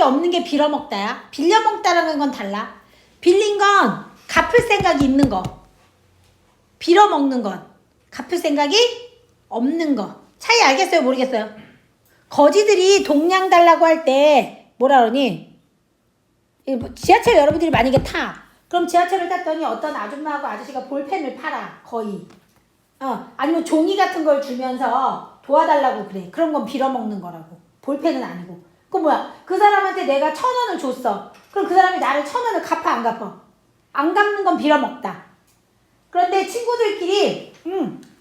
없는 게 빌어먹다야. 빌려먹다라는 건 달라. 빌린 건 갚을 생각이 있는 거. 빌어먹는 건 갚을 생각이 없는 거. 차이 알겠어요? 모르겠어요? 거지들이 동량 달라고 할 때 뭐라 그러니? 지하철 여러분들이 만약에 타. 그럼 지하철을 탔더니 어떤 아줌마하고 아저씨가 볼펜을 팔아. 거의. 아니면 종이 같은 걸 주면서 도와달라고 그래. 그런 건 빌어먹는 거라고. 볼펜은 아니고. 그 뭐야? 그 사람한테 내가 1,000원을 줬어. 그럼 그 사람이 나를 1,000원을 갚아 안 갚아? 안 갚는 건 빌어먹다. 그런데 친구들끼리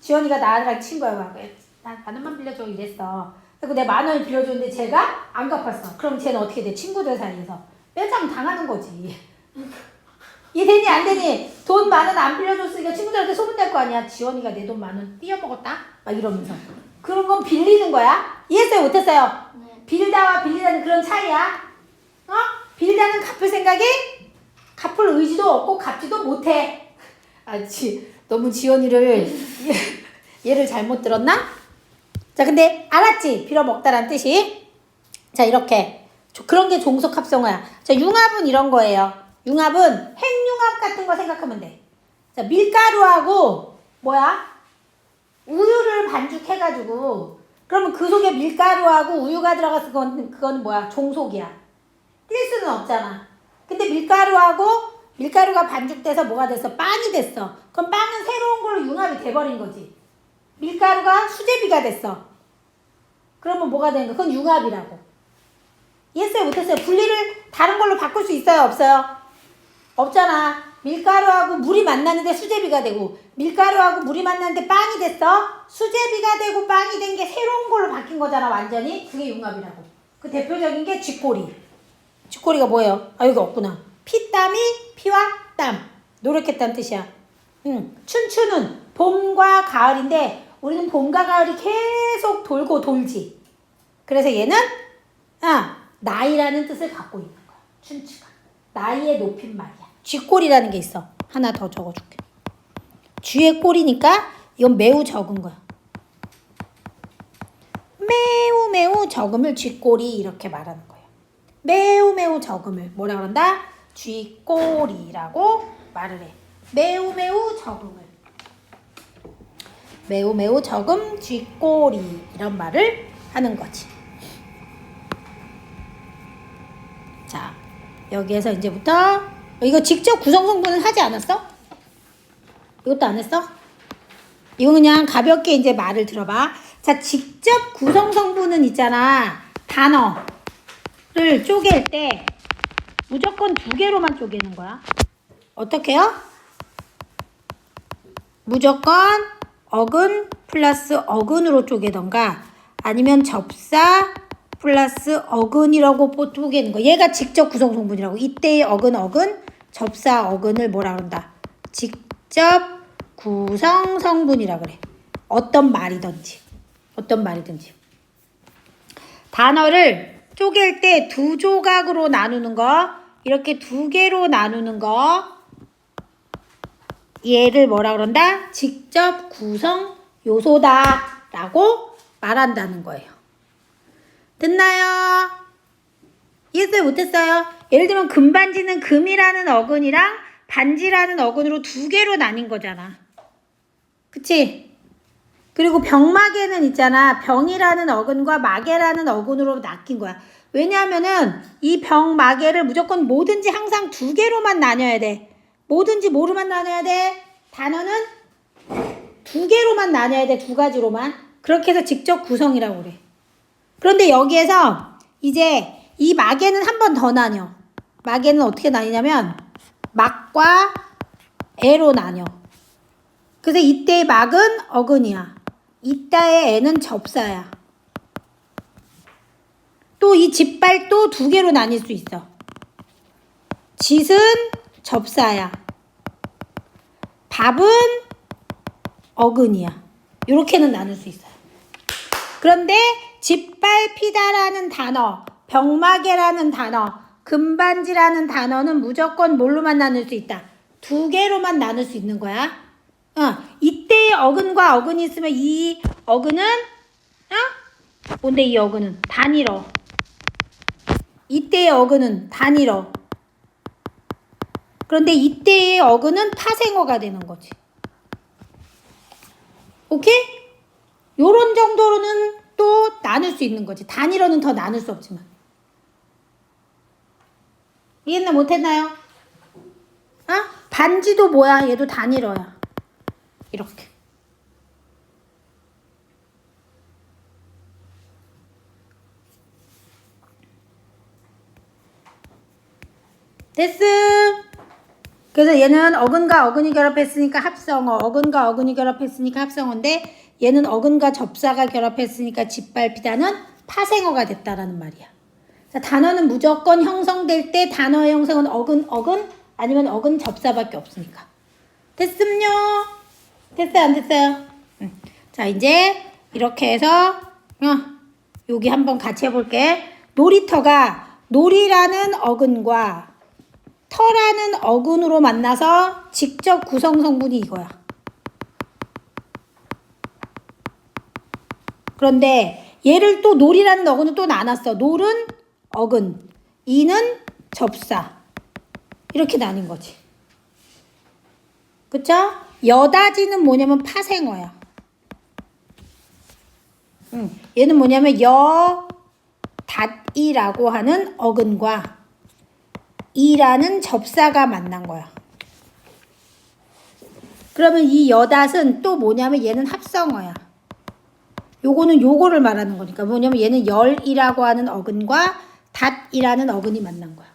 지원이가 나랑 친구야. 나 10,000원 빌려줘 이랬어. 그리고 내가 10,000원을 빌려줬는데 제가 안 갚았어. 그럼 쟤는 어떻게 돼? 친구들 사이에서 빼짱 당하는 거지. 이 되니 안 되니? 돈 10,000원 안 빌려줬으니까 친구들한테 소문낼 거 아니야. 지원이가 내 돈 10,000원 띄어먹었다? 막 이러면서. 그런 건 빌리는 거야. 이해했어요? 못했어요? 네. 빌다와 빌리다는 그런 차이야. 빌다는 갚을 생각이 갚을 의지도 없고 갚지도 못해. 너무 지원이를 얘를 잘못 들었나? 자, 근데 알았지? 빌어먹다란 뜻이. 자, 이렇게 그런 게 종속합성어야. 자, 융합은 이런 거예요. 융합은 핵융합 같은 거 생각하면 돼. 자, 밀가루하고 뭐야? 우유를 반죽해가지고 그러면 그 속에 밀가루하고 우유가 들어가서 그건 뭐야? 종속이야. 뛸 수는 없잖아. 근데 밀가루가 반죽돼서 뭐가 됐어? 빵이 됐어. 그럼 빵은 새로운 걸로 융합이 돼버린 거지. 밀가루가 수제비가 됐어. 그러면 뭐가 되는 거야? 그건 융합이라고. 이해했어요? 못했어요? 분리를 다른 걸로 바꿀 수 있어요? 없어요? 없잖아. 밀가루하고 물이 만났는데 수제비가 되고 밀가루하고 물이 만났는데 빵이 됐어. 수제비가 되고 빵이 된 게 새로운 걸로 바뀐 거잖아. 완전히. 그게 융합이라고. 그 대표적인 게 쥐꼬리. 쥐꼬리가 뭐예요? 여기 없구나. 피땀이 피와 땀. 노력했다는 뜻이야. 춘추는 봄과 가을인데 우리는 봄과 가을이 계속 돌고 돌지. 그래서 얘는 나이라는 뜻을 갖고 있는 거야. 춘추가. 나이의 높임말이야. 쥐꼬리라는 게 있어. 하나 더 적어줄게. 쥐의 꼬리니까 이건 매우 적은 거야. 매우 적음을 쥐꼬리 이렇게 말하는 거예요. 매우 적음을 뭐라 그런다? 쥐꼬리라고 말을 해. 매우 적음을. 매우 적음 쥐꼬리 이런 말을 하는 거지. 자, 여기에서 이제부터 이거 직접 구성성분은 하지 않았어? 이것도 안 했어? 이거 그냥 가볍게 이제 말을 들어봐. 자, 직접 구성성분은 있잖아. 단어를 쪼갤 때 무조건 2개로만 쪼개는 거야. 어떻게요? 무조건 어근 플러스 어근으로 쪼개던가 아니면 접사 플러스 어근이라고 쪼개는 거. 얘가 직접 구성성분이라고. 이때의 어근, 접사 어근을 뭐라 그런다? 직접 구성성분이라 그래. 어떤 말이든지. 단어를 쪼갤 때 2조각으로 나누는 거, 이렇게 2개로 나누는 거, 얘를 뭐라 그런다? 직접 구성 요소다 라고 말한다는 거예요. 됐나요? 이해했어요? 못했어요? 예를 들면 금반지는 금이라는 어근이랑 반지라는 어근으로 2개로 나뉜 거잖아. 그치? 그리고 병마개는 있잖아. 병이라는 어근과 마개라는 어근으로 낚인 거야. 왜냐하면은 이 병마개를 무조건 뭐든지 항상 2개로만 나뉘어야 돼. 뭐든지 뭐로만 나눠야 돼? 단어는 2개로만 나눠야 돼. 2가지로만. 그렇게 해서 직접 구성이라고 그래. 그런데 여기에서 이제 이 마개는 한 번 더 나뉘어. 마개는 어떻게 나뉘냐면 막과 애로 나뉘어. 그래서 이때의 막은 어근이야. 이따의 애는 접사야. 또 이 짓발도 2개로 나뉠 수 있어. 짓은 접사야. 밥은 어근이야. 이렇게는 나눌 수 있어요. 그런데 짓밟히다라는 단어, 병마개라는 단어, 금반지라는 단어는 무조건 뭘로만 나눌 수 있다? 2개로만 나눌 수 있는 거야. 이때의 어근과 어근이 있으면 이 어근은 뭔데 이 어근은? 단일어. 이때의 어근은 단일어. 그런데 이때의 어근은 파생어가 되는 거지. 오케이? 요런 정도로는 또 나눌 수 있는 거지. 단일어는 더 나눌 수 없지만. 이해했나 못했나요? 반지도 뭐야? 얘도 단일어야. 이렇게. 됐음. 그래서 얘는 어근과 어근이 결합했으니까 합성어, 어근과 어근이 결합했으니까 합성어인데 얘는 어근과 접사가 결합했으니까 짓밟히다는 파생어가 됐다라는 말이야. 자, 단어는 무조건 형성될 때 단어의 형성은 어근, 어근 아니면 어근 접사밖에 없으니까. 됐음요? 됐어요? 안 됐어요? 응. 자, 이제 이렇게 해서 여기 한번 같이 해볼게. 놀이터가 놀이라는 어근과 터라는 어근으로 만나서 직접 구성 성분이 이거야. 그런데 얘를 또 놀이라는 어근은 또 나눴어. 놀은 어근, 이는 접사. 이렇게 나뉜 거지. 그쵸? 여다지는 뭐냐면 파생어야. 얘는 뭐냐면 닷이라고 하는 어근과 이라는 접사가 만난 거야. 그러면 이 여닷은 또 뭐냐면 얘는 합성어야. 요거는 요거를 말하는 거니까 뭐냐면 얘는 열이라고 하는 어근과 닷이라는 어근이 만난 거야.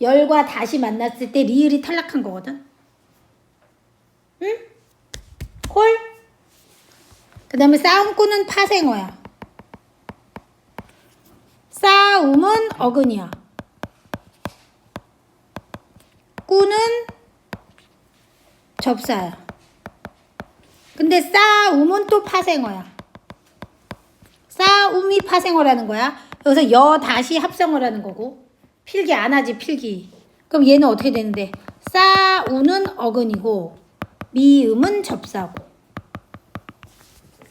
열과 닷이 만났을 때 리을이 탈락한 거거든. 응? 콜? 그 다음에 싸움꾼은 파생어야. 싸움은 어근이야. 꾸는 접사야. 근데 싸움은 또 파생어야. 싸움이 파생어라는 거야. 여기서 여다시 합성어라는 거고. 필기 안 하지, 필기. 그럼 얘는 어떻게 되는데? 싸우는 어근이고 미음은 접사고.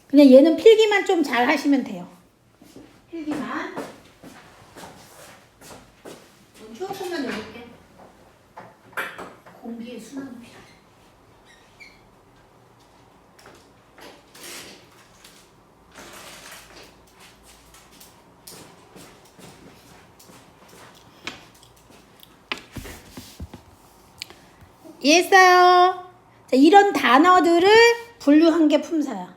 그냥 얘는 필기만 좀 잘 하시면 돼요. 필기만. 조금만 열릴게. 공기의 순환이 필요해. 이해했어요? 자, 이런 단어들을 분류한 게 품사야.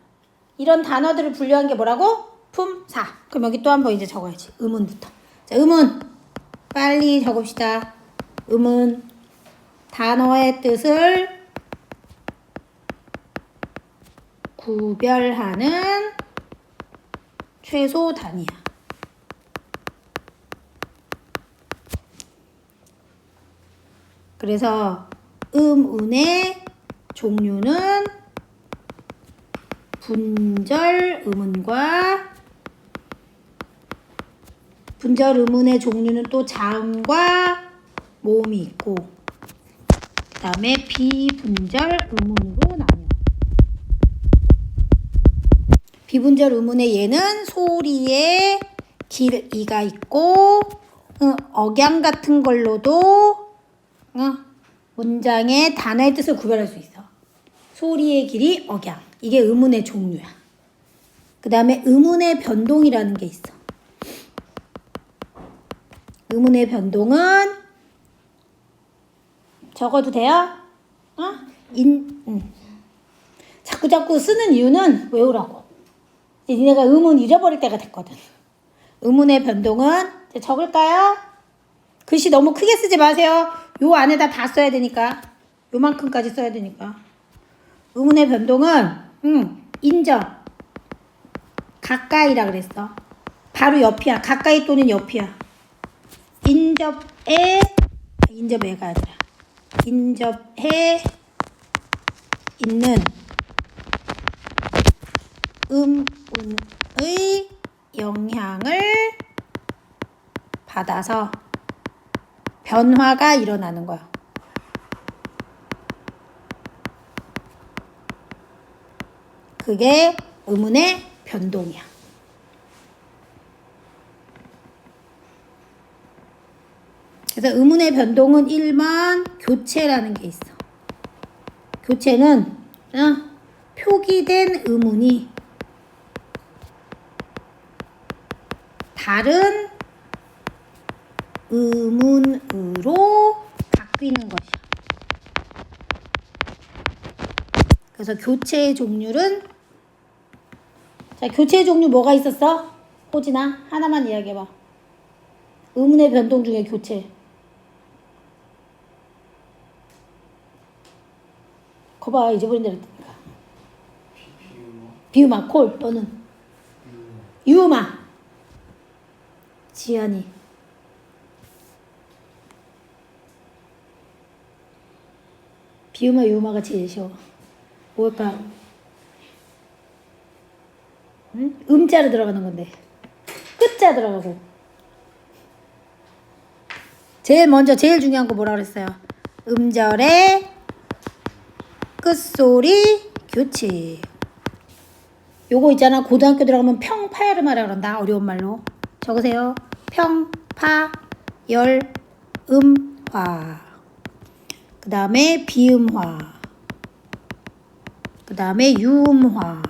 이런 단어들을 분류한 게 뭐라고? 품사. 그럼 여기 또 한 번 이제 적어야지. 음운부터. 자, 음운. 빨리 적읍시다. 음운. 단어의 뜻을 구별하는 최소 단위야. 그래서 음운의 종류는 분절 음운과 분절 음운의 종류는 또 자음과 모음이 있고 그 다음에 비분절 음운으로 나뉘어. 비분절 음운의 얘는 소리에 길이가 있고 억양 같은 걸로도 문장의 단어의 뜻을 구별할 수 있어. 소리의 길이, 억양. 이게 음운의 종류야. 그 다음에 음운의 변동이라는 게 있어. 음운의 변동은 적어도 돼요? 자꾸 쓰는 이유는 외우라고. 이제 니네가 음운 잃어버릴 때가 됐거든. 음운의 변동은 적을까요? 글씨 너무 크게 쓰지 마세요. 요 안에다 다 써야 되니까. 요만큼까지 써야 되니까. 음운의 변동은 인접. 가까이라 그랬어. 바로 옆이야. 가까이 또는 옆이야. 인접에가 아니라 인접해 있는 음운의 영향을 받아서 변화가 일어나는 거야. 그게 음운의 변동이야. 그래서 의문의 변동은 1번 교체라는 게 있어. 교체는 표기된 의문이 다른 의문으로 바뀌는 것이야. 그래서 교체의 종류는, 자, 교체의 종류 뭐가 있었어? 호진아, 하나만 이야기해봐. 의문의 변동 중에 교체. 거봐, 잊어버린 대로 했다니까. 비유마, 콜, 너는? 유마. 지연이. 비유마, 유마가 제일 쉬워. 뭘까? 응? 음자로 들어가는 건데. 끝자 들어가고. 제일 중요한 거 뭐라 그랬어요? 음절의 끝소리 교체. 요거 있잖아. 고등학교 들어가면 평파열음하라 그런다. 어려운 말로. 적으세요. 평파열 음화. 그 다음에 비음화. 그 다음에 유음화.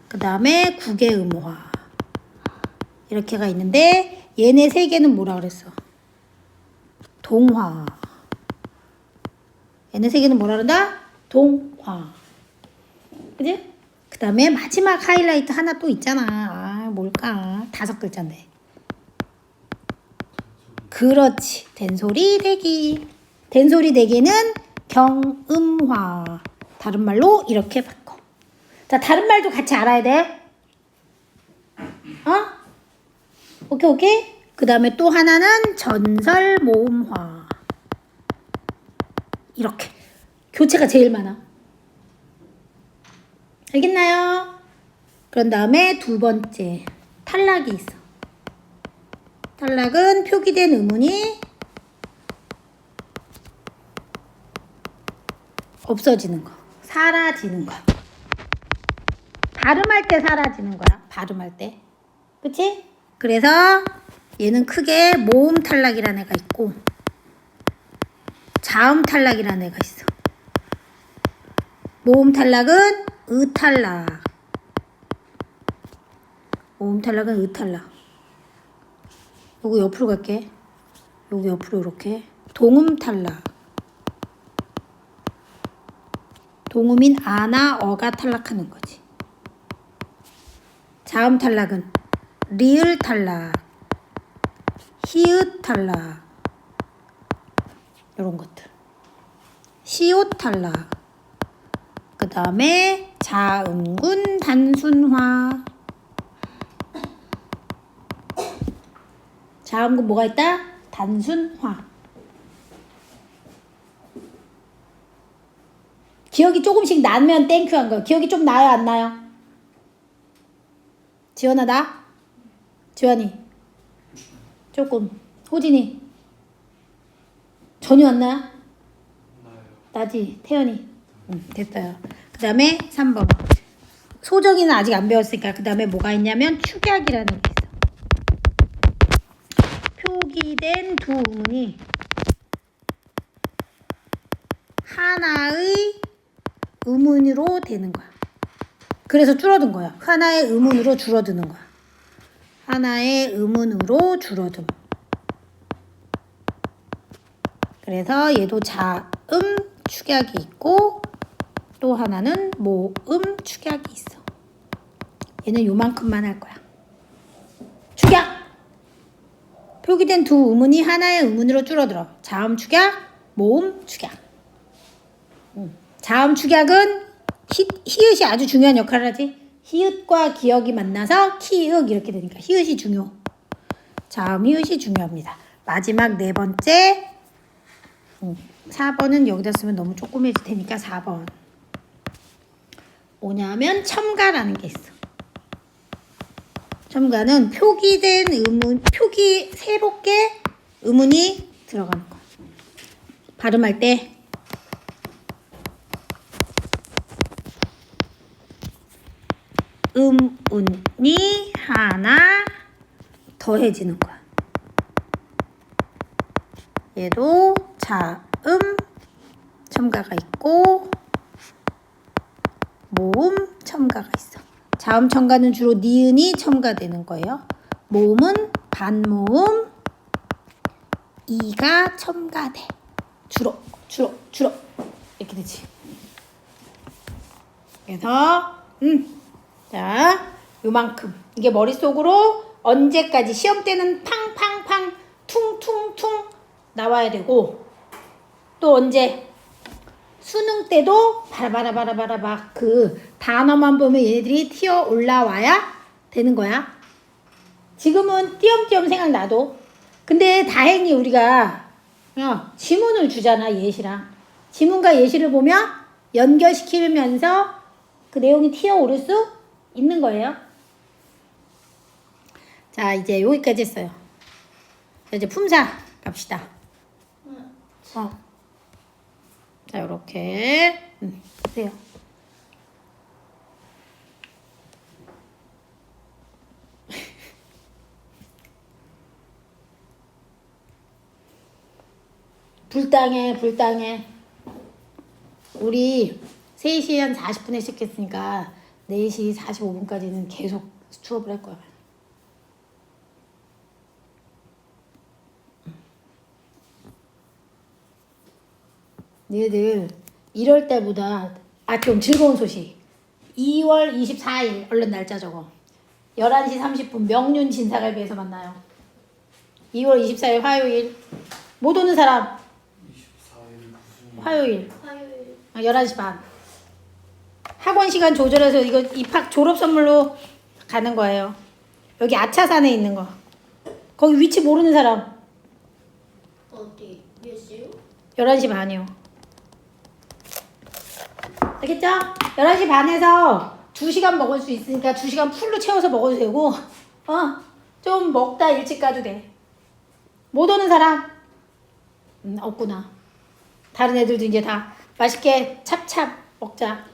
그 다음에 국외음화. 이렇게가 있는데 얘네 세 개는 뭐라 그랬어? 동화. 얘네 세 개는 뭐라 그런다? 동화. 그지? 그 다음에 마지막 하이라이트 하나 또 있잖아. 아, 뭘까? 5글자인데. 그렇지. 된소리 대기. 된소리 대기는 경음화. 다른 말로 이렇게 바꿔. 자, 다른 말도 같이 알아야 돼. 오케이? 그 다음에 또 하나는 전설 모음화. 이렇게. 교체가 제일 많아. 알겠나요? 그런 다음에 두 번째. 탈락이 있어. 탈락은 표기된 의문이 없어지는 거. 사라지는 거. 발음할 때 사라지는 거야. 발음할 때. 그치? 그래서 얘는 크게 모음 탈락이라는 애가 있고 자음 탈락이라는 애가 있어. 모음 탈락은 의탈락. 모음 탈락은 의탈락. 요거 옆으로 갈게. 요거 옆으로 이렇게. 동음 탈락. 동음인 아나 어가 탈락하는 거지. 자음 탈락은 리을 탈락, 히읗 탈락, 이런 것들. 시옷 탈락. 그 다음에 자음군 단순화. 자음군 뭐가 있다? 단순화. 기억이 조금씩 나면 땡큐 한 거야. 기억이 좀 나요, 안 나요? 지연아, 나? 지연이. 조금. 호진이. 전혀 안 나요? 나지. 태연이. 됐어요. 그 다음에 3번. 소정이는 아직 안 배웠으니까 그 다음에 뭐가 있냐면 축약이라는 게 있어. 표기된 두 음운이 하나의 음운으로 되는 거야. 그래서 줄어든 거야. 하나의 음운으로 줄어드는 거야. 하나의 음운으로 줄어듦. 그래서 얘도 자음 축약이 있고 또 하나는 모음 축약이 있어. 얘는 요만큼만 할 거야. 축약! 표기된 두 음운이 하나의 음운으로 줄어들어. 자음 축약, 모음 축약. 자음 축약은 히읗이 아주 중요한 역할을 하지. 히읗과 기억이 만나서 키읔 이렇게 되니까 히읗이 중요. 자음 히읗이 중요합니다. 마지막 네 번째 4번은 여기다 쓰면 너무 조그매질 테니까 4번. 뭐냐면 첨가라는 게 있어. 첨가는 표기된 의문, 새롭게 의문이 들어가는 거. 발음할 때 음운이 하나 더해지는 거야. 얘도 자음 첨가가 있고 모음 첨가가 있어. 자음 첨가는 주로 니은이 첨가되는 거예요. 모음은 반모음 이가 첨가돼. 주로 이렇게 되지. 그래서 자 요만큼 이게 머릿속으로 언제까지 시험 때는 팡팡팡 퉁퉁퉁 나와야 되고 또 언제 수능 때도 바라바라바라바라 막 그 단어만 보면 얘네들이 튀어 올라와야 되는 거야. 지금은 띄엄띄엄 생각나도 근데 다행히 우리가 지문을 주잖아. 예시랑 지문과 예시를 보면 연결시키면서 그 내용이 튀어 오를 수 있는 거예요. 자 이제 여기까지 했어요. 자, 이제 품사 갑시다. 자 요렇게 보세요. 불당해. 우리 3시 한 40분에 시작했으니까 4시 45분까지는 계속 수업을 할 거야. 얘들 이럴 때보다 좀 즐거운 소식. 2월 24일 얼른 날짜 적어. 11시 30분 명륜 진사갈비에서 만나요. 2월 24일 화요일. 못 오는 사람. 24일 무슨 화요일. 11시 반. 학원 시간 조절해서 이거 입학 졸업 선물로 가는 거예요. 여기 아차산에 있는 거. 거기 위치 모르는 사람. 어디? 몇 시요? 11시 반이요. 알겠죠? 11시 반에서 2시간 먹을 수 있으니까 2시간 풀로 채워서 먹어도 되고 좀 먹다 일찍 가도 돼. 못 오는 사람? 없구나. 다른 애들도 이제 다 맛있게 찹찹 먹자.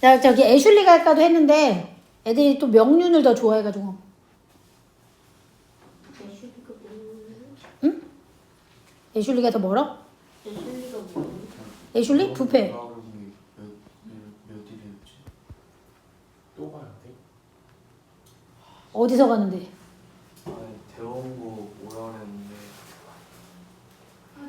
나 저기 애슐리 갈까도 했는데 애들이 또 명륜을 더 좋아해가지고. 애슐리가 뭐예요? 응? 애슐리가 더 멀어? 애슐리가 뭐예요? 애슐리? 뷔페. 몇 일이었지? 또 가야 돼? 어디서 가는데? 아니 대원고 오라 그랬는데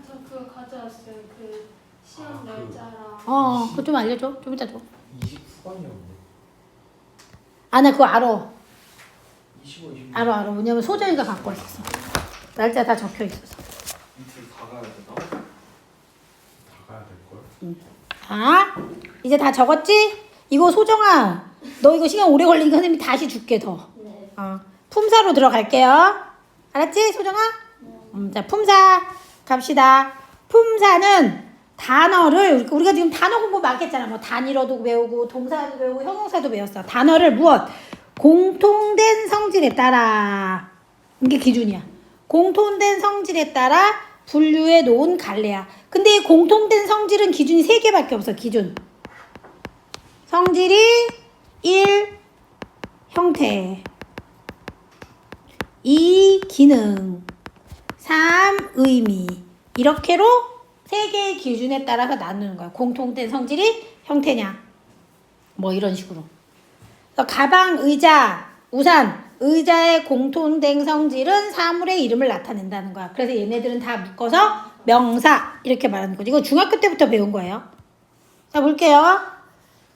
저 그거 가져왔어요. 그 시험 아, 그- 날짜랑. 그거 좀 알려줘. 좀 이따 줘. 20 후반이었는데 나 그거 알아. 25, 26 알아. 왜냐면 소정이가 갖고 왔었어. 날짜 다 적혀 있어서. 이틀 다 가야 되나? 다 가야 될걸? 이제 다 적었지? 이거 소정아, 너 이거 시간 오래 걸리니까 선생님이 다시 줄게 더. 네. 품사로 들어갈게요. 알았지, 소정아? 자, 품사 갑시다. 품사는 단어를 우리가 지금 단어 공부 많이 했잖아. 뭐 단일어도 배우고 동사도 배우고 형용사도 배웠어. 단어를 무엇? 공통된 성질에 따라 이게 기준이야. 공통된 성질에 따라 분류해 놓은 갈래야. 근데 이 공통된 성질은 기준이 3개밖에 없어. 기준. 성질이 1. 형태 2. 기능 3. 의미 이렇게로 3개의 기준에 따라서 나누는 거야. 공통된 성질이 형태냐 뭐 이런 식으로. 그래서 가방, 의자, 우산 의자의 공통된 성질은 사물의 이름을 나타낸다는 거야. 그래서 얘네들은 다 묶어서 명사 이렇게 말하는 거지. 이거 중학교 때부터 배운 거예요. 자 볼게요.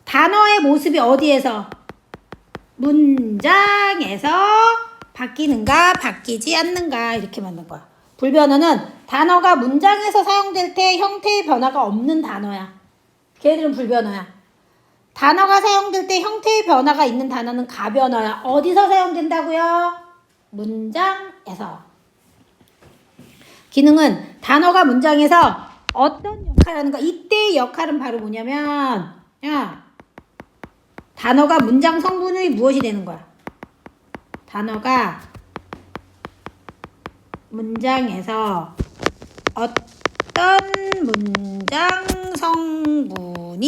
단어의 모습이 어디에서? 문장에서 바뀌는가 바뀌지 않는가 이렇게 만든 거야. 불변어는 단어가 문장에서 사용될 때 형태의 변화가 없는 단어야. 걔들은 불변어야. 단어가 사용될 때 형태의 변화가 있는 단어는 가변어야. 어디서 사용된다고요? 문장에서. 기능은 단어가 문장에서 어떤 역할을 하는가. 이때의 역할은 바로 뭐냐면 단어가 문장 성분이 무엇이 되는 거야? 단어가 문장에서 어떤 문장 성분이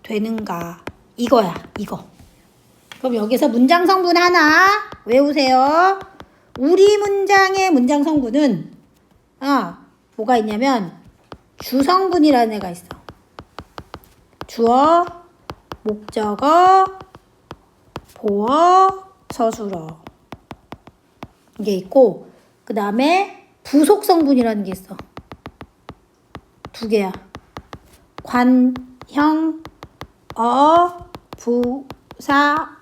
되는가 이거야. 이거. 그럼 여기서 문장 성분 하나 외우세요. 우리 문장의 문장 성분은 뭐가 있냐면 주성분이라는 애가 있어. 주어, 목적어, 보어, 서술어. 이게 있고 그 다음에 부속성분이라는 게 있어. 두 개야. 관, 형, 부사,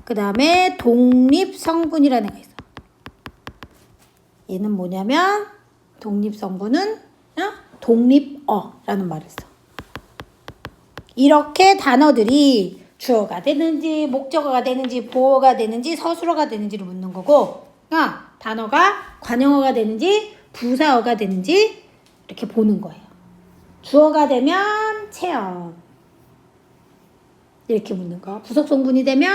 그 다음에 독립성분이라는 애가 있어. 얘는 뭐냐면 독립성분은 독립어라는 말을 써. 이렇게 단어들이 주어가 되는지 목적어가 되는지 보어가 되는지 서술어가 되는지를 묻는 거고 단어가 관형어가 되는지 부사어가 되는지 이렇게 보는 거예요. 주어가 되면 체험 이렇게 묻는 거. 부속성분이 되면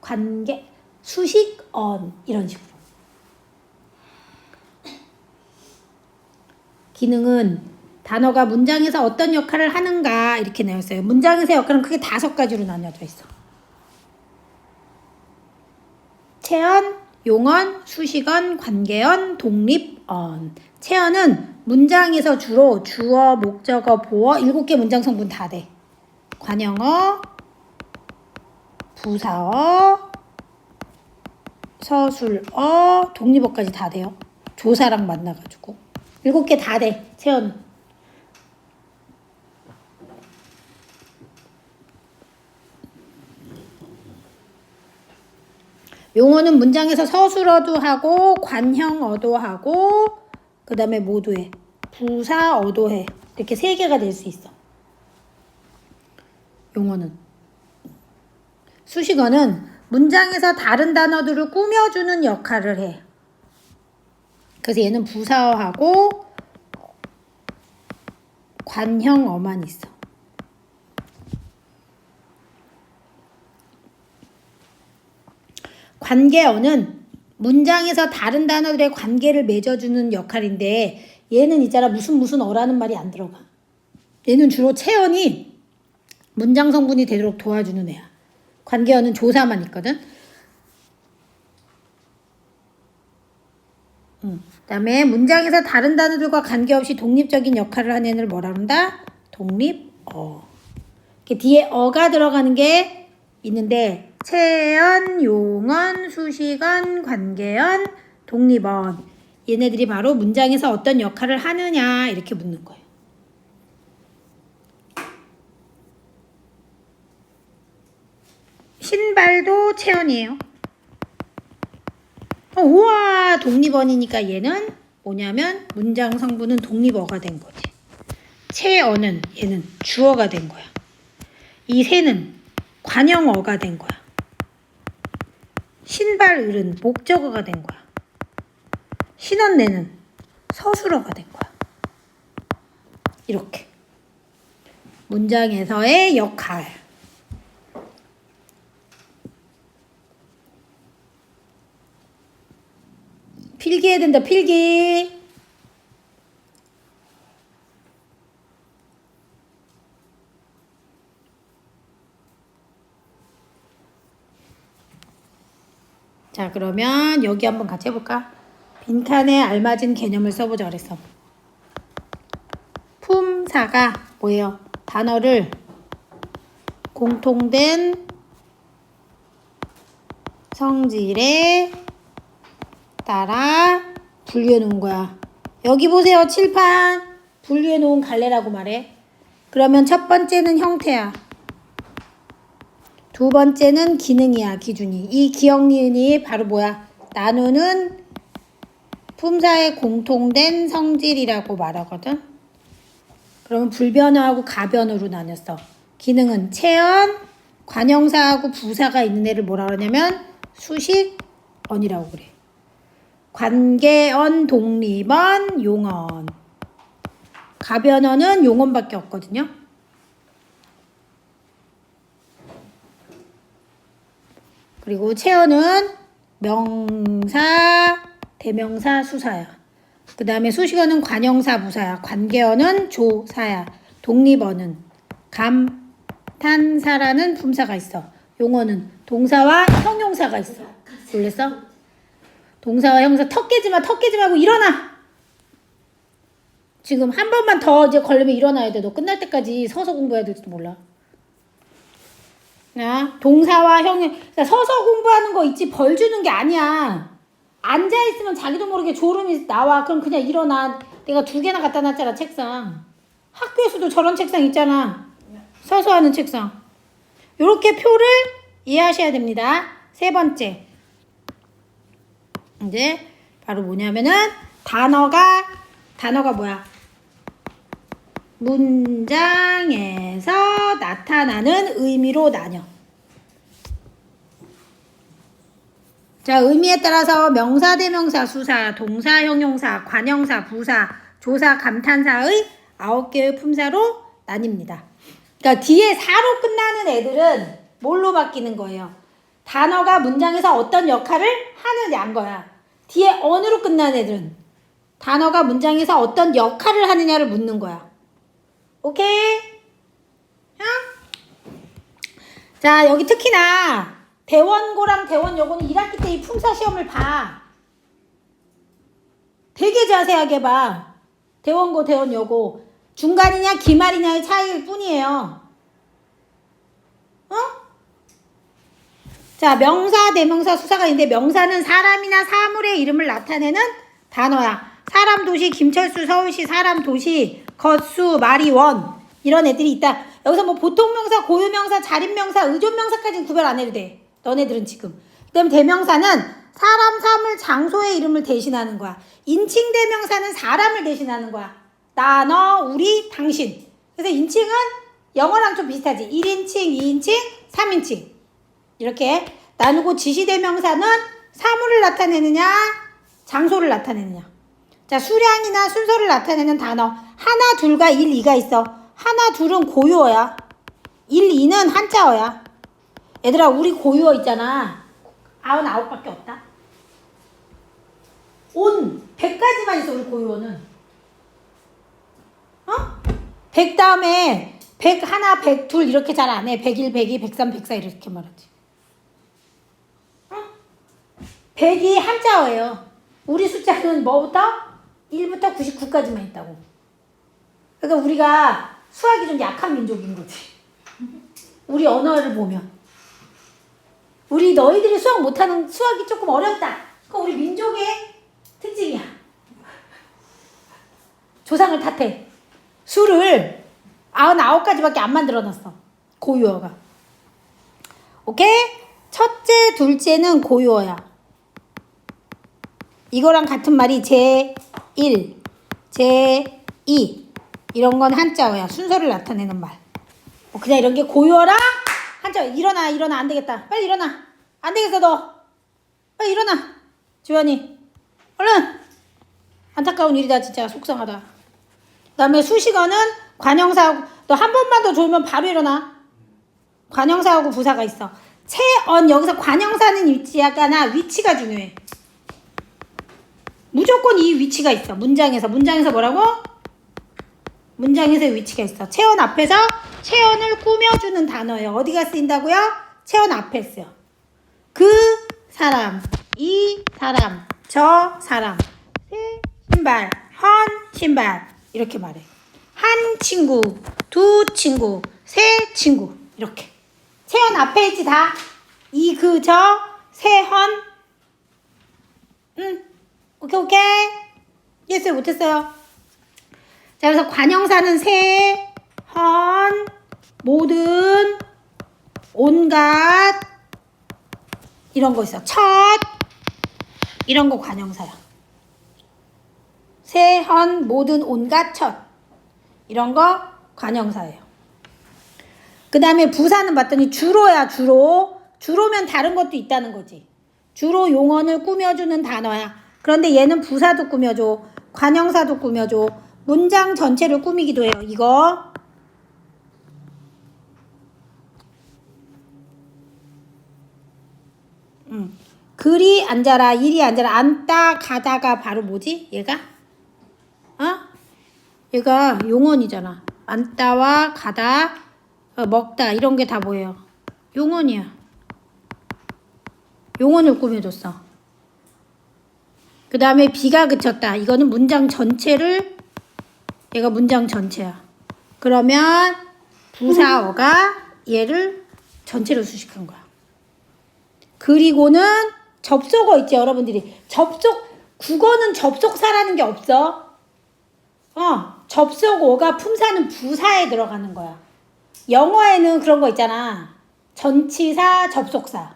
관계, 수식, 언 이런 식으로. 기능은 단어가 문장에서 어떤 역할을 하는가 이렇게 나왔어요. 문장에서 역할은 크게 5가지로 나뉘어져 있어. 체언, 용언, 수식언, 관계언, 독립언. 체언은 문장에서 주로 주어, 목적어, 보어 7개 문장 성분 다 돼. 관형어, 부사어, 서술어, 독립어까지 다 돼요. 조사랑 만나가지고 7개 다 돼. 체언은. 용어는 문장에서 서술어도 하고 관형어도 하고 그 다음에 모두 해. 부사어도 해. 이렇게 3개가 될 수 있어. 용어는. 수식어는 문장에서 다른 단어들을 꾸며주는 역할을 해. 그래서 얘는 부사어하고 관형어만 있어. 관계어는 문장에서 다른 단어들의 관계를 맺어주는 역할인데 얘는 있잖아 무슨 어라는 말이 안 들어가. 얘는 주로 체언이 문장 성분이 되도록 도와주는 애야. 관계어는 조사만 있거든. 그다음에 문장에서 다른 단어들과 관계없이 독립적인 역할을 하는 애를 뭐라 그런다? 독립어. 이렇게 뒤에 어가 들어가는 게 있는데 체언, 용언, 수식언, 관계언, 독립언. 얘네들이 바로 문장에서 어떤 역할을 하느냐 이렇게 묻는 거예요. 신발도 체언이에요. 우와 독립언이니까 얘는 뭐냐면 문장 성분은 독립어가 된 거지. 체언은 얘는 주어가 된 거야. 이 새는 관형어가 된 거야. 신발을은 목적어가 된 거야. 신원내는 서술어가 된 거야. 이렇게 문장에서의 역할. 필기해야 된다. 필기. 자 그러면 여기 한번 같이 해볼까? 빈칸에 알맞은 개념을 써보자 그랬어. 품사가 뭐예요? 단어를 공통된 성질에 따라 분류해 놓은 거야. 여기 보세요. 칠판 분류해 놓은 갈래라고 말해. 그러면 첫 번째는 형태야. 두 번째는 기능이야. 기준이. 이 기억 니은이 바로 뭐야? 나누는 품사의 공통된 성질이라고 말하거든. 그러면 불변어하고 가변어로 나눴어. 기능은 체언, 관형사하고 부사가 있는 애를 뭐라 그러냐면 수식언이라고 그래. 관계언, 독립언, 용언. 가변어는 용언밖에 없거든요. 그리고 체언은 명사, 대명사, 수사야. 그 다음에 수식어는 관형사, 부사야. 관계어는 조사야. 독립어는 감탄사라는 품사가 있어. 용어는 동사와 형용사가 있어. 놀랬어? 동사와 형용사 턱 깨지 마, 턱 깨지 말고 일어나. 지금 한 번만 더 이제 걸리면 일어나야 돼. 너 끝날 때까지 서서 공부해야 될지도 몰라. 야, 동사와 형용. 그러니까 서서 공부하는 거 있지 벌 주는 게 아니야. 앉아있으면 자기도 모르게 졸음이 나와. 그럼 그냥 일어나. 내가 2개나 갖다 놨잖아, 책상. 학교에서도 저런 책상 있잖아. 서서 하는 책상. 요렇게 표를 이해하셔야 됩니다. 3번째. 이제 바로 뭐냐면은 단어가 뭐야? 문장에서 나타나는 의미로 나뉘어. 자, 의미에 따라서 명사, 대명사, 수사, 동사, 형용사, 관형사, 부사, 조사, 감탄사의 9개의 품사로 나뉩니다. 그러니까 뒤에 사로 끝나는 애들은 뭘로 바뀌는 거예요? 단어가 문장에서 어떤 역할을 하느냐인 거야. 뒤에 언으로 끝나는 애들은 단어가 문장에서 어떤 역할을 하느냐를 묻는 거야. 오케이? 응? 자, 여기 특히나 대원고랑 대원여고는 1학기 때 이 품사 시험을 봐. 되게 자세하게 봐. 대원고, 대원여고. 중간이냐 기말이냐의 차이일 뿐이에요. 어? 자, 명사, 대명사, 수사가 있는데 명사는 사람이나 사물의 이름을 나타내는 단어야. 사람, 도시, 김철수, 서울시, 사람, 도시, 겉수, 말이, 원 이런 애들이 있다. 여기서 뭐 보통명사, 고유명사, 자립명사, 의존명사까지는 구별 안 해도 돼. 너네들은 지금. 그다음에 대명사는 사람, 사물, 장소의 이름을 대신하는 거야. 인칭 대명사는 사람을 대신하는 거야. 나, 너, 우리, 당신. 그래서 인칭은 영어랑 좀 비슷하지. 1인칭, 2인칭, 3인칭. 이렇게 나누고 지시대명사는 사물을 나타내느냐, 장소를 나타내느냐. 자, 수량이나 순서를 나타내는 단어. 하나, 둘과 1, 2가 있어. 하나, 둘은 고유어야. 1, 2는 한자어야. 얘들아, 우리 고유어 있잖아. 99밖에 없다. 온, 100까지만 있어, 우리 고유어는. 어? 100 다음에 100 하나, 100 둘 이렇게 잘 안 해. 101, 102, 103, 104 이렇게 말하지. 어? 100이 한자어예요. 우리 숫자는 뭐부터? 1부터 99까지만 있다고. 그러니까 우리가 수학이 좀 약한 민족인 거지. 우리 언어를 보면. 우리 너희들이 수학 못하는 수학이 조금 어렵다. 그건 우리 민족의 특징이야. 조상을 탓해. 수를 99가지밖에 안 만들어놨어. 고유어가. 오케이? 첫째, 둘째는 고유어야. 이거랑 같은 말이 제1, 제2 이런 건 한자어야. 순서를 나타내는 말. 그냥 이런 게 고유어랑 한자어. 일어나 안 되겠다. 빨리 일어나. 안 되겠어 너. 빨리 일어나. 지환이 얼른. 안타까운 일이다 진짜. 속상하다. 그 다음에 수식어는 관형사하고, 너 한 번만 더 졸면 바로 일어나. 관형사하고 부사가 있어. 체언, 여기서 관형사는 위치가 중요해. 무조건 이 위치가 있어. 문장에서 뭐라고? 문장에서 위치가 있어. 체언 앞에서 체언을 꾸며주는 단어예요. 어디가 쓰인다고요? 체언 앞에 쓰여. 그 사람, 이 사람, 저 사람, 새 신발, 헌 신발 이렇게 말해. 한 친구, 두 친구, 세 친구 이렇게. 체언 앞에 있지 다. 이, 그, 저, 세, 헌. 오케이. 이해했어요? 못했어요? 자, 그래서 관형사는 세, 헌, 모든, 온갖 이런 거 있어. 첫 이런 거 관형사야. 세, 헌, 모든, 온갖, 첫 이런 거 관형사예요. 그 다음에 부사는 봤더니 주로야. 주로면 다른 것도 있다는 거지. 주로 용언을 꾸며주는 단어야. 그런데 얘는 부사도 꾸며줘. 관형사도 꾸며줘. 문장 전체를 꾸미기도 해요. 이거 글이 앉아라, 일이 앉아라. 앉다, 가다가 바로 뭐지? 얘가? 얘가 용언이잖아. 앉다와 가다, 먹다 이런 게 다 뭐예요? 용언이야. 용언을 꾸며줬어. 그 다음에 비가 그쳤다. 이거는 문장 전체를 얘가 문장 전체야. 그러면 부사어가 얘를 전체로 수식한 거야. 그리고는 접속어 있지, 여러분들이. 국어는 접속사라는 게 없어. 접속어가 품사는 부사에 들어가는 거야. 영어에는 그런 거 있잖아. 전치사, 접속사.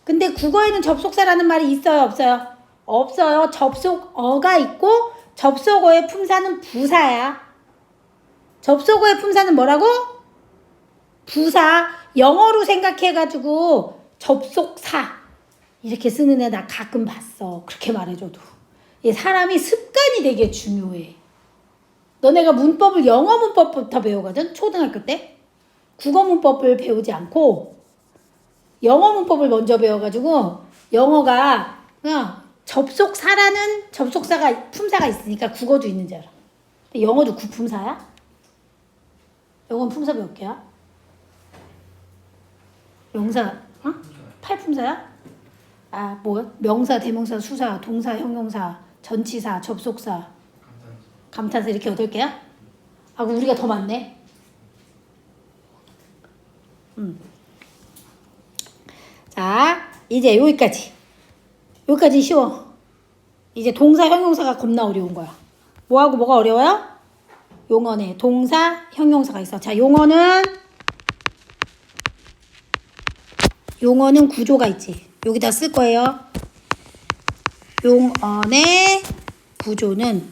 근데 국어에는 접속사라는 말이 있어요, 없어요? 없어요. 접속어가 있고 접속어의 품사는 부사야. 접속어의 품사는 뭐라고? 부사. 영어로 생각해가지고 접속사 이렇게 쓰는 애 나 가끔 봤어. 그렇게 말해줘도. 이 사람이 습관이 되게 중요해. 너네가 문법을 영어 문법부터 배우거든? 초등학교 때. 국어 문법을 배우지 않고 영어 문법을 먼저 배워가지고 영어가 그냥 접속사라는 접속사가 품사가 있으니까 국어도 있는 줄 알아. 근데 영어도 구품사야? 영어는 품사 몇 개야? 명사, 팔품사야? 아, 뭐야? 명사, 대명사, 수사, 동사, 형용사, 전치사, 접속사, 감탄사 이렇게 8개야? 아, 그럼 우리가 더 많네. 자, 이제 여기까지. 여기까지 쉬워. 이제 동사, 형용사가 겁나 어려운 거야. 뭐하고 뭐가 어려워요? 용어네. 동사, 형용사가 있어. 자, 용어는 구조가 있지. 여기다 쓸 거예요. 용어의 구조는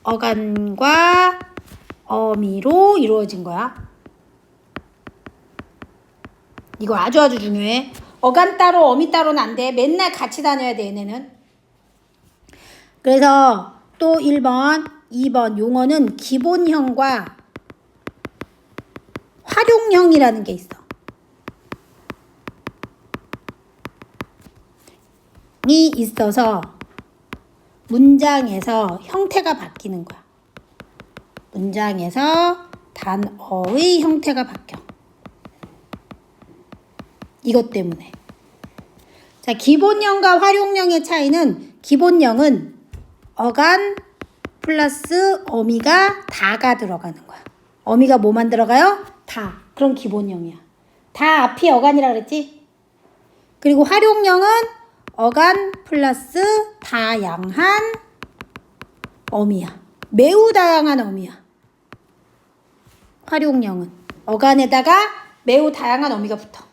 어간과 어미로 이루어진 거야. 이거 아주 중요해. 어간 따로 어미 따로는 안 돼. 맨날 같이 다녀야 돼, 얘네는. 그래서 또 1번, 2번 용어는 기본형과 활용형이라는 게 있어. 이 있어서 문장에서 형태가 바뀌는 거야. 문장에서 단어의 형태가 바뀌어. 이것 때문에. 자, 기본형과 활용형의 차이는 기본형은 어간 플러스 어미가 다가 들어가는 거야. 어미가 뭐만 들어가요? 다. 그럼 기본형이야. 다 앞이 어간이라 그랬지? 그리고 활용형은 어간 플러스 다양한 어미야. 매우 다양한 어미야. 활용형은 어간에다가 매우 다양한 어미가 붙어.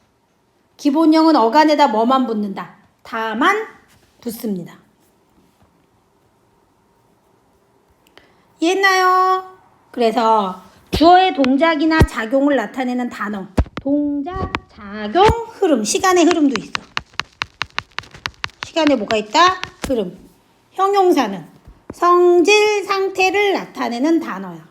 기본형은 어간에다 뭐만 붙는다. 다만 붙습니다. 이해했나요? 그래서 주어의 동작이나 작용을 나타내는 단어. 동작, 작용, 흐름. 시간의 흐름도 있어. 시간에 뭐가 있다? 흐름. 형용사는 성질, 상태를 나타내는 단어야.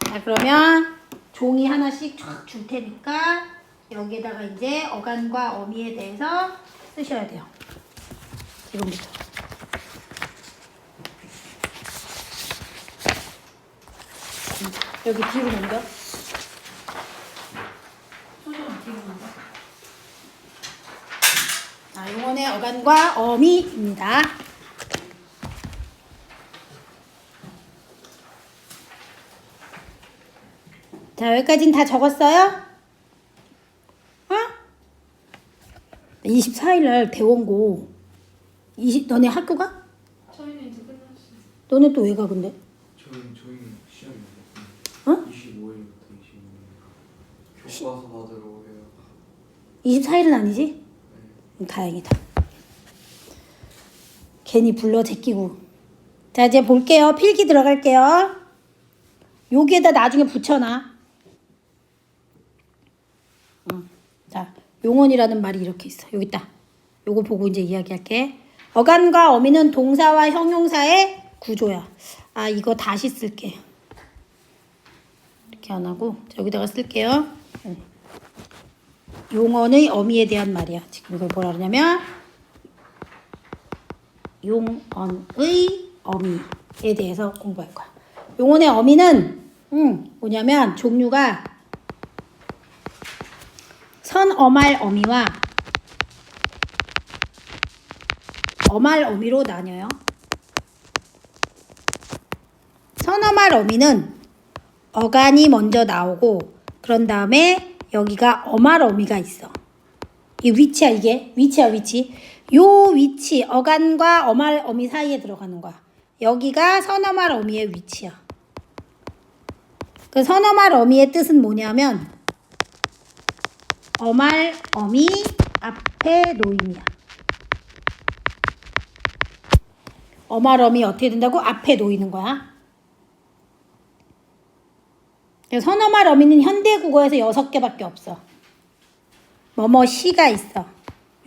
자, 그러면 종이 하나씩 쫙 줄 테니까 여기에다가 이제 어간과 어미에 대해서 쓰셔야 돼요. 지금부터. 여기 뒤로 넘겨. 소좀 뒤로 넘겨. 자, 용어의 어간과 어미입니다. 자, 여기까지는 다 적었어요? 24일날 대원고. 너네 학교 가? 저희는 이제 끝났어요. 너네 또 왜 가 근데? 저희는 시험이 어? 25일부터 26일 교과서 받으러 오래요. 24일은 아니지? 다행이다. 괜히 불러 제끼고. 자, 이제 볼게요. 필기 들어갈게요. 여기에다 나중에 붙여놔. 자, 용언이라는 말이 이렇게 있어. 여기 있다. 요거 보고 이제 이야기할게. 어간과 어미는 동사와 형용사의 구조야. 아, 이거 다시 쓸게. 이렇게 안 하고 여기다가 쓸게요. 용언의 어미에 대한 말이야. 지금 이걸 뭐라 그러냐면 용언의 어미에 대해서 공부할 거야. 용언의 어미는 뭐냐면 종류가 선어말 어미와 어말 어미로 나뉘어요. 선어말 어미는 어간이 먼저 나오고 그런 다음에 여기가 어말 어미가 있어. 이 위치야 이게. 위치야 위치. 요 위치 어간과 어말 어미 사이에 들어가는 거야. 여기가 선어말 어미의 위치야. 그 선어말 어미의 뜻은 뭐냐면 어말 어미 앞에 놓임이야. 어말 어미 어떻게 된다고? 앞에 놓이는 거야. 선어말 어미는 현대 국어에서 6개밖에 없어. 뭐뭐 시가 있어.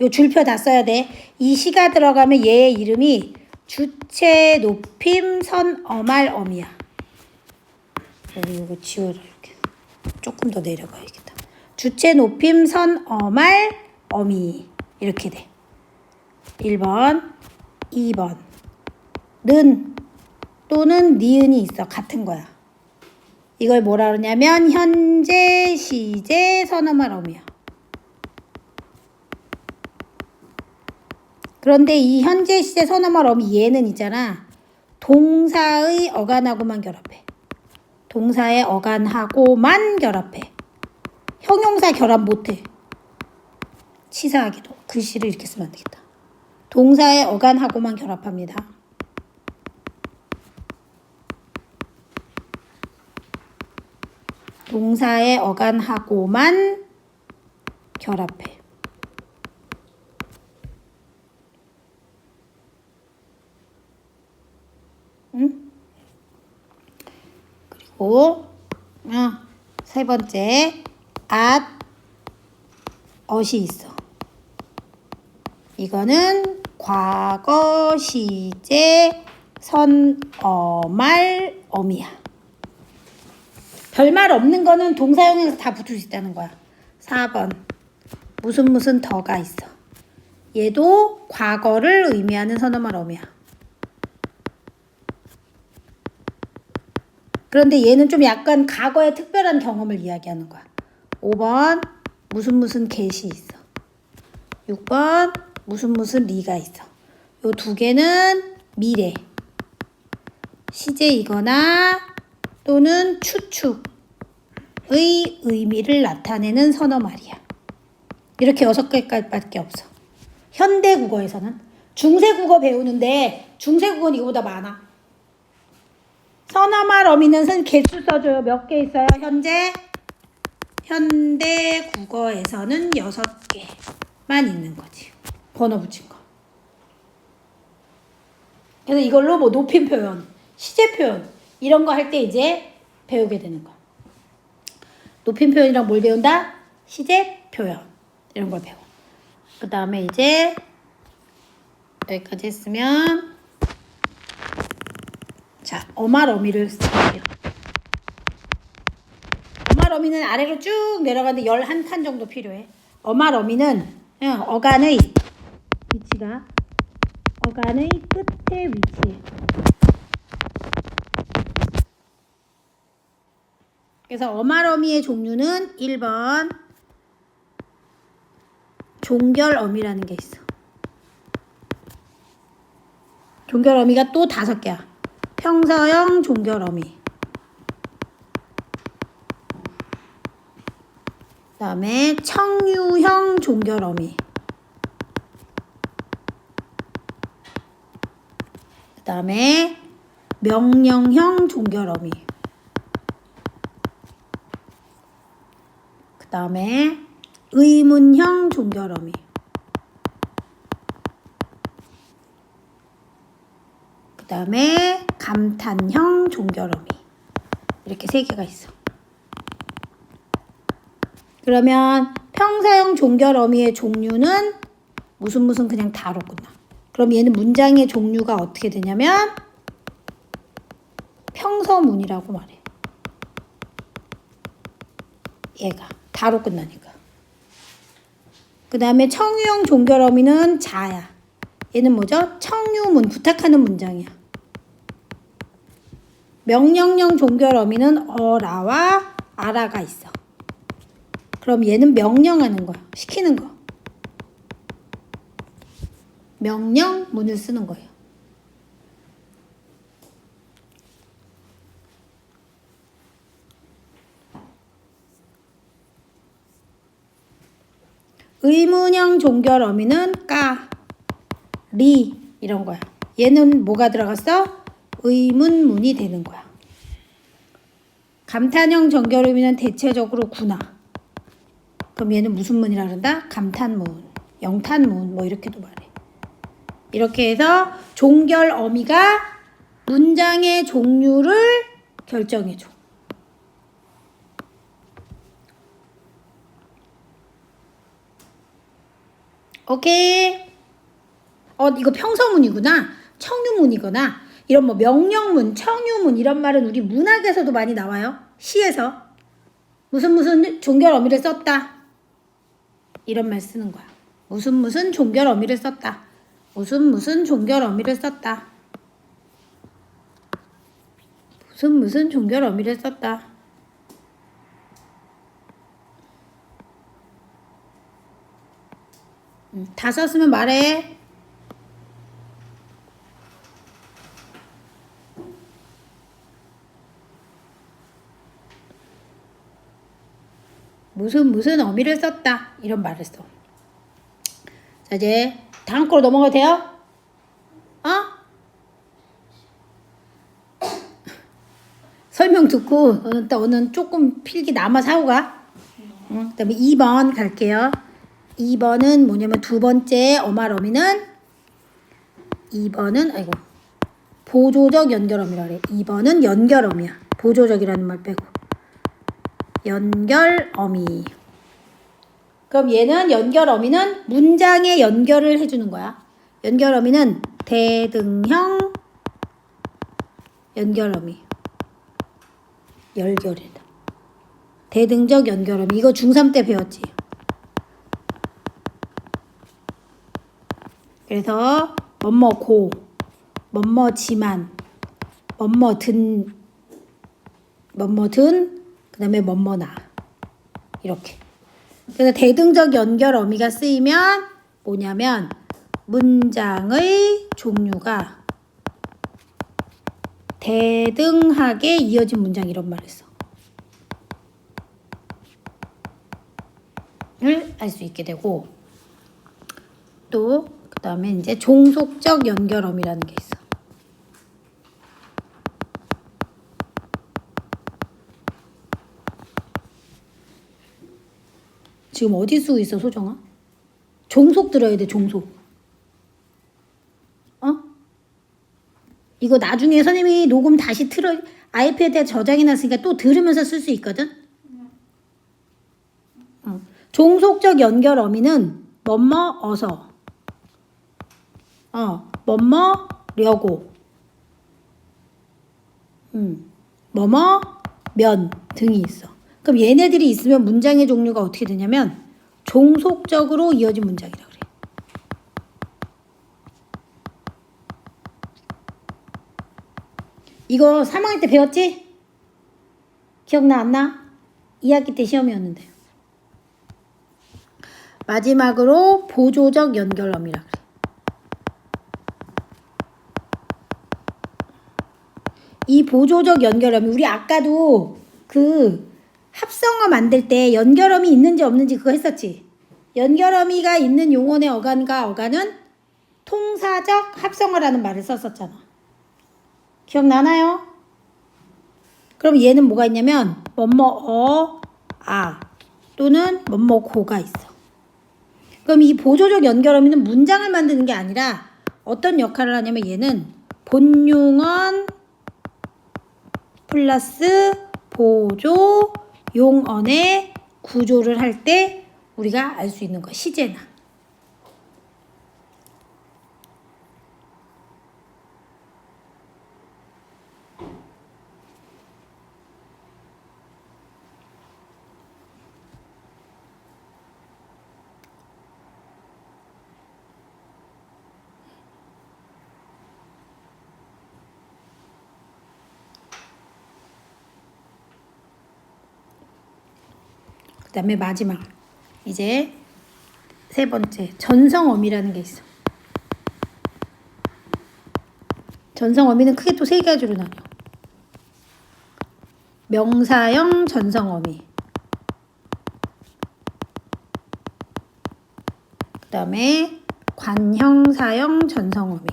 요 줄표 다 써야 돼. 이 시가 들어가면 얘의 이름이 주체 높임 선어말 어미야. 여기 이거 지워라 이렇게. 조금 더 내려가야겠다. 주체 높임 선어말 어미 이렇게 돼. 1번, 2번. 는 또는 니은이 있어. 같은 거야. 이걸 뭐라 그러냐면 현재 시제 선어말 어미야. 그런데 이 현재 시제 선어말 어미 얘는 있잖아. 동사의 어간하고만 결합해. 동사의 어간하고만 결합해. 형용사 결합 못해. 치사하게도. 글씨를 이렇게 쓰면 안 되겠다. 동사의 어간하고만 결합합니다. 동사의 어간하고만 결합해. 응? 그리고 세 번째 엇이 있어. 이거는 과거 시제 선어말 어미야. 별말 없는 거는 동사형에서 다 붙을 수 있다는 거야. 4번 무슨 더가 있어. 얘도 과거를 의미하는 선어말 어미야. 그런데 얘는 좀 약간 과거의 특별한 경험을 이야기하는 거야. 5번 무슨 get이 있어. 6번 무슨 리가 있어. 요 두 개는 미래 시제이거나 또는 추측의 의미를 나타내는 선어말이야. 이렇게 6개밖에 없어. 현대 국어에서는. 중세 국어 배우는데 중세 국어는 이거보다 많아. 선어말 어미는 개수 써줘요. 몇 개 있어요? 현대 국어에서는 6개만 있는 거지. 번호 붙인 거. 그래서 이걸로 뭐 높임 표현, 시제 표현 이런 거 할 때 이제 배우게 되는 거야. 높임 표현이랑 뭘 배운다? 시제 표현 이런 걸 배워. 그 다음에 이제 여기까지 했으면 자 어말 어미를 쓸게요. 어말 어미는 아래로 쭉 내려가는데 11칸 정도 필요해. 어말 어미는 어간의 위치가 어간의 끝에 위치해. 그래서 어말 어미의 종류는 1번 종결 어미라는 게 있어. 종결 어미가 또 5개야. 평서형 종결 어미. 그 다음에 청유형 종결 어미. 그 다음에 명령형 종결 어미. 그 다음에 의문형 종결 어미. 그 다음에 감탄형 종결 어미. 이렇게 3개가 있어. 그러면 평사형 종결 어미의 종류는 무슨 그냥 다로 끝나. 그럼 얘는 문장의 종류가 어떻게 되냐면 평서문이라고 말해. 얘가 다로 끝나니까. 그 다음에 청유형 종결 어미는 자야. 얘는 뭐죠? 청유문, 부탁하는 문장이야. 명령형 종결 어미는 어라와 아라가 있어. 그럼 얘는 명령하는 거야. 시키는 거. 명령문을 쓰는 거예요. 의문형 종결 어미는 까, 리 이런 거야. 얘는 뭐가 들어갔어? 의문문이 되는 거야. 감탄형 종결 어미는 대체적으로 구나. 그럼 얘는 무슨 문이라 그런다? 감탄문, 영탄문 뭐 이렇게도 말해. 이렇게 해서 종결 어미가 문장의 종류를 결정해줘. 오케이. 이거 평서문이구나. 청유문이거나 이런 뭐 명령문, 청유문 이런 말은 우리 문학에서도 많이 나와요. 시에서 무슨 종결 어미를 썼다. 이런 말 쓰는 거야. 무슨 종결 어미를 썼다. 무슨 종결 어미를 썼다. 무슨 종결 어미를 썼다. 다 썼으면 말해. 무슨 어미를 썼다. 이런 말을 써. 자, 이제 다음 거로 넘어가도 돼요? 설명 듣고 오늘 조금 필기 남아서 하고 가. 그 다음에 2번 갈게요. 2번은 뭐냐면 두 번째 어말 어미는 2번은 보조적 연결어미라 그래. 2번은 연결어미야. 보조적이라는 말 빼고. 연결어미. 그럼 얘는 연결어미는 문장의 연결을 해주는 거야. 연결어미는 대등형 연결어미. 열결이다. 대등적 연결어미. 이거 중3 때 배웠지. 그래서 뭐뭐고, 뭐뭐지만, 뭐뭐든, 그 다음에 뭐뭐나. 이렇게. 그래서 대등적 연결 어미가 쓰이면 뭐냐면 문장의 종류가 대등하게 이어진 문장 이런 말을 써. 을 알 수 있게 되고 또 그 다음에 이제 종속적 연결 어미라는 게 있어. 지금 어디 쓰고 있어, 소정아? 종속 들어야 돼, 종속. 이거 나중에 선생님이 녹음 다시 아이패드에 저장해놨으니까 또 들으면서 쓸 수 있거든? 종속적 연결 어미는 뭐뭐어서, 뭐뭐려고, 뭐뭐면 등이 있어. 그럼 얘네들이 있으면 문장의 종류가 어떻게 되냐면 종속적으로 이어진 문장이라 그래. 이거 3학년 때 배웠지? 기억나 안 나? 2학기 때 시험이었는데. 마지막으로 보조적 연결어미라 그래. 이 보조적 연결어미 우리 아까도 그 합성어 만들 때 연결어미 있는지 없는지 그거 했었지. 연결어미가 있는 용언의 어간과 어간은 통사적 합성어라는 말을 썼었잖아. 기억나나요? 그럼 얘는 뭐가 있냐면 또는 뭐뭐고가 있어. 그럼 이 보조적 연결어미는 문장을 만드는 게 아니라 어떤 역할을 하냐면 얘는 본용언 플러스 보조 용언의 구조를 할 때 우리가 알 수 있는 거야. 시제나. 그 다음에 마지막 이제 세 번째 전성어미라는 게 있어. 전성어미는 크게 또 세 가지로 나눠. 명사형 전성어미, 다음에 관형사형 전성어미.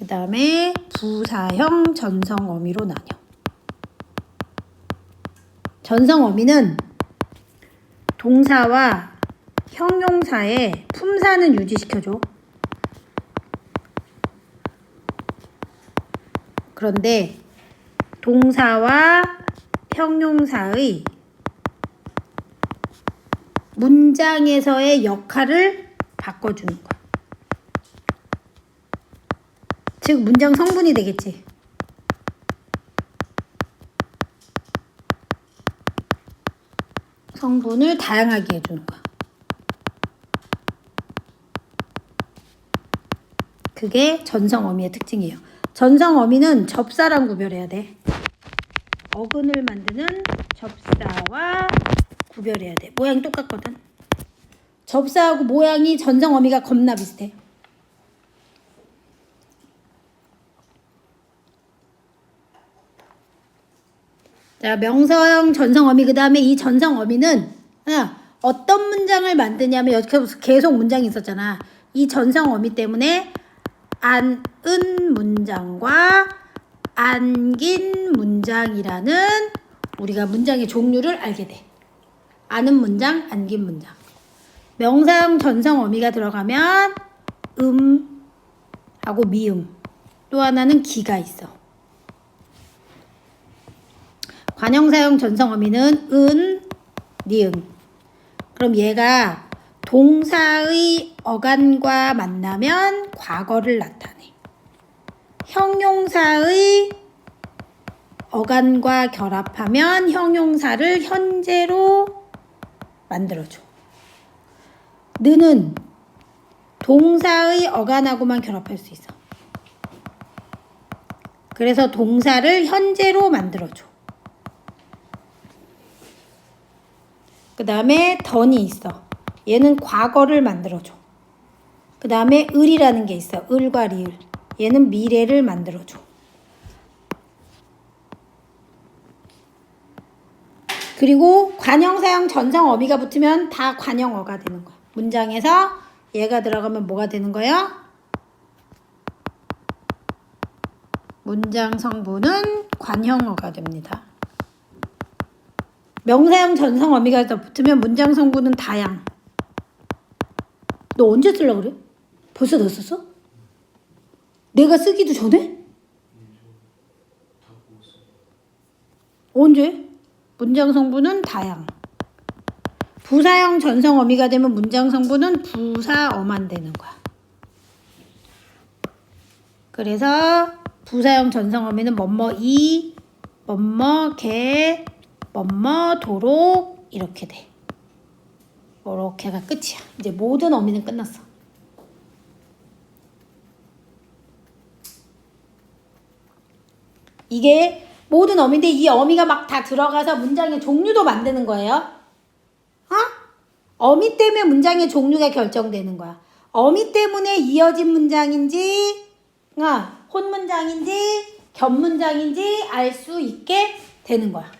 그 다음에 부사형 전성어미로 나뉘어. 전성어미는 동사와 형용사의 품사는 유지시켜줘. 그런데 동사와 형용사의 문장에서의 역할을 바꿔주는 거야. 즉 문장 성분이 되겠지. 성분을 다양하게 해주는 거야. 그게 전성어미의 특징이에요. 전성어미는 접사랑 구별해야 돼. 어근을 만드는 접사와 구별해야 돼. 모양이 똑같거든. 접사하고 모양이 전성어미가 겁나 비슷해. 자, 명사형 전성어미. 그 다음에 이 전성어미는 어떤 문장을 만드냐면 여기서 계속 문장이 있었잖아. 이 전성어미 때문에 안은 문장과 안긴 문장이라는 우리가 문장의 종류를 알게 돼. 아는 문장, 안긴 문장. 명사형 전성어미가 들어가면 하고 미음. 또 하나는 기가 있어. 관형사형 전성어미는 니은. 그럼 얘가 동사의 어간과 만나면 과거를 나타내. 형용사의 어간과 결합하면 형용사를 현재로 만들어줘. 느는 동사의 어간하고만 결합할 수 있어. 그래서 동사를 현재로 만들어줘. 그 다음에 던이 있어. 얘는 과거를 만들어줘. 그 다음에 을이라는 게 있어. 을과 리을. 얘는 미래를 만들어줘. 그리고 관형사형 전성어미가 붙으면 다 관형어가 되는 거야. 문장에서 얘가 들어가면 뭐가 되는 거야? 문장 성분은 관형어가 됩니다. 명사형 전성어미가 붙으면 문장 성분은 다양. 너 언제 쓰려고 그래? 벌써 너 썼어? 내가 쓰기도 전에? 언제? 문장 성분은 다양. 부사형 전성어미가 되면 문장 성분은 부사어만 되는 거야. 그래서 부사형 전성어미는 뭐뭐이, 뭐뭐개, 뭐뭐도록 이렇게 돼. 이렇게가 끝이야. 이제 모든 어미는 끝났어. 이게 모든 어미인데 이 어미가 막 다 들어가서 문장의 종류도 만드는 거예요. 어? 어미 때문에 문장의 종류가 결정되는 거야. 어미 때문에 이어진 문장인지 혼문장인지 겹문장인지 알 수 있게 되는 거야.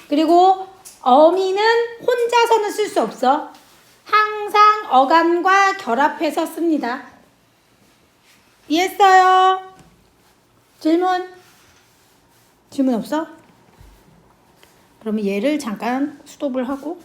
그리고 어미는 혼자서는 쓸 수 없어. 항상 어간과 결합해서 씁니다. 이해했어요? 질문? 질문 없어? 그러면 얘를 잠깐 스톱을 하고